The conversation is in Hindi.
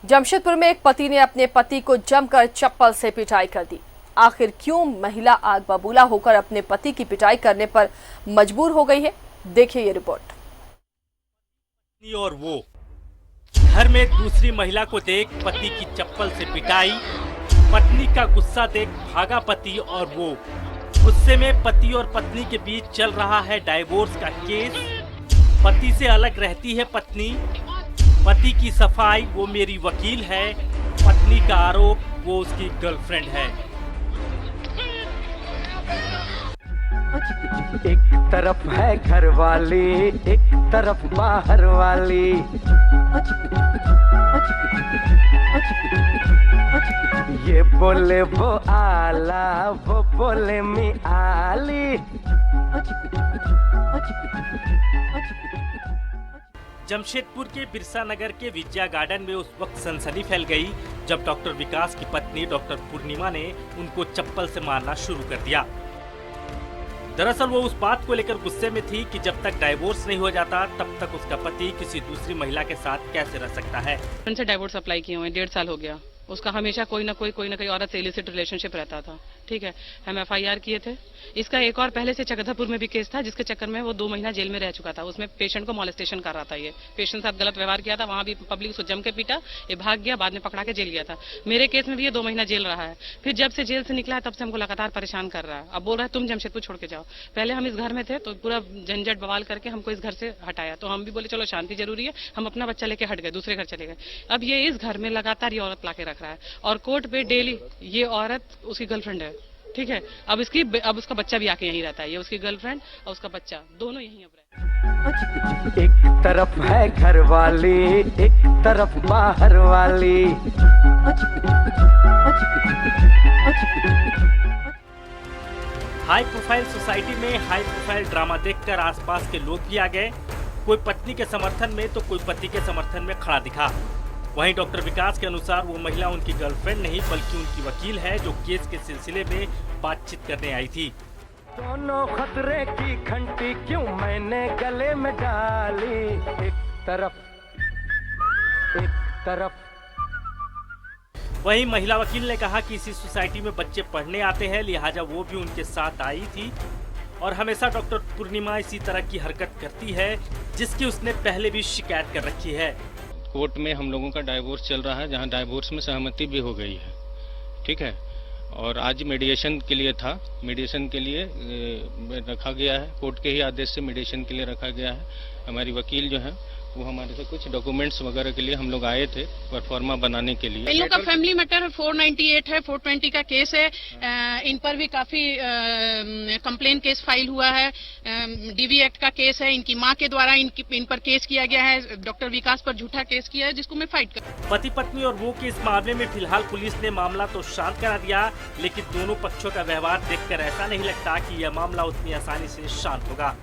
जमशेदपुर में एक पति ने अपने पति को जमकर चप्पल से पिटाई कर दी। आखिर क्यों महिला आग बबूला होकर अपने पति की पिटाई करने पर मजबूर हो गई है, देखिए ये रिपोर्ट। और वो घर में दूसरी महिला को देख पति की चप्पल से पिटाई, पत्नी का गुस्सा देख भागा पति और वो गुस्से में पति और पत्नी के बीच चल रहा है डाइवोर्स का केस। पति से अलग रहती है पत्नी, पति की सफाई वो मेरी वकील है, पत्नी का आरोप वो उसकी गर्लफ्रेंड है। एक तरफ है घर वाली, एक तरफ बाहर वाली। ये बोले वो आला, वो बोले मी आली। जमशेदपुर के बिरसा नगर के विद्या गार्डन में उस वक्त सनसनी फैल गई जब डॉक्टर विकास की पत्नी डॉक्टर पूर्णिमा ने उनको चप्पल से मारना शुरू कर दिया। दरअसल वो उस बात को लेकर गुस्से में थी कि जब तक डाइवोर्स नहीं हो जाता तब तक उसका पति किसी दूसरी महिला के साथ कैसे रह सकता है। उनसे डाइवोर्स अप्लाई किए हुए 1.5 साल हो गया। उसका हमेशा कोई ना कोई औरत से इलिसिट रिलेशनशिप रहता था। ठीक है, हम FIR किए थे। इसका एक और पहले से चक्रधरपुर में भी केस था जिसके चक्कर में वो 2 महीना जेल में रह चुका था। उसमें पेशेंट को मॉलेस्टेशन कर रहा था। ये पेशेंट साथ गलत व्यवहार किया था, वहां भी पब्लिक उसको जम के पीटा, ये भाग गया, बाद में पकड़ा के जेल गया था। मेरे केस में भी ये 2 महीना जेल रहा है। फिर जब से जेल से निकला है तब से हमको लगातार परेशान कर रहा है। अब बोल रहा है तुम जमशेदपुर छोड़ के जाओ। पहले हम इस घर में थे तो पूरा झंझट बवाल करके हमको इस घर से हटाया, तो हम भी बोले चलो शांति जरूरी है, हम अपना बच्चा लेके हट गए, दूसरे घर चले गए। अब ये इस घर में लगातार ये औरत लाके रख रहा है और कोर्ट पे डेली ये औरत उसकी गर्लफ्रेंड है। ठीक है, अब उसका बच्चा भी आके यहीं रहता है। ये उसकी गर्लफ्रेंड और उसका बच्चा दोनों यहीं अब रहते हैं। एक तरफ है घर वाली, एक तरफ बाहर वाली। हाई प्रोफाइल सोसाइटी में हाई प्रोफाइल ड्रामा देखकर आसपास के लोग भी आ गए। कोई पत्नी के समर्थन में तो कोई पति के समर्थन में खड़ा दिखा। वहीं डॉक्टर विकास के अनुसार वो महिला उनकी गर्लफ्रेंड नहीं बल्कि उनकी वकील है जो केस के सिलसिले में बातचीत करने आई थी। दोनों खतरे की घंटी क्यों मैंने गले में डाली। एक तरफ। वहीं महिला वकील ने कहा कि इसी सोसाइटी में बच्चे पढ़ने आते हैं, लिहाजा वो भी उनके साथ आई थी और हमेशा डॉक्टर पूर्णिमा इसी तरह की हरकत करती है जिसकी उसने पहले भी शिकायत कर रखी है। कोर्ट में हम लोगों का डाइवोर्स चल रहा है, जहां डाइवोर्स में सहमति भी हो गई है। ठीक है, और आज मीडिएशन के लिए था, मीडिएशन के लिए रखा गया है। कोर्ट के ही आदेश से मीडिएशन के लिए रखा गया है। हमारी वकील जो है वो हमारे से कुछ डॉक्यूमेंट्स वगैरह के लिए हम लोग आए थे परफॉर्मा बनाने के लिए। इन लोग का फैमिली मैटर 498 है, 420 का केस है। इन पर भी काफी कंप्लेन केस फाइल हुआ है। DV एक्ट का केस है। इनकी मां के द्वारा इन पर केस किया गया है। डॉक्टर विकास पर झूठा केस किया है जिसको मैं फाइट कर। पति पत्नी और वो के इस मामले में फिलहाल पुलिस ने मामला तो शांत करा दिया, लेकिन दोनों पक्षों का व्यवहार देखकर ऐसा नहीं लगता कि यह मामला उतनी आसानी से शांत होगा।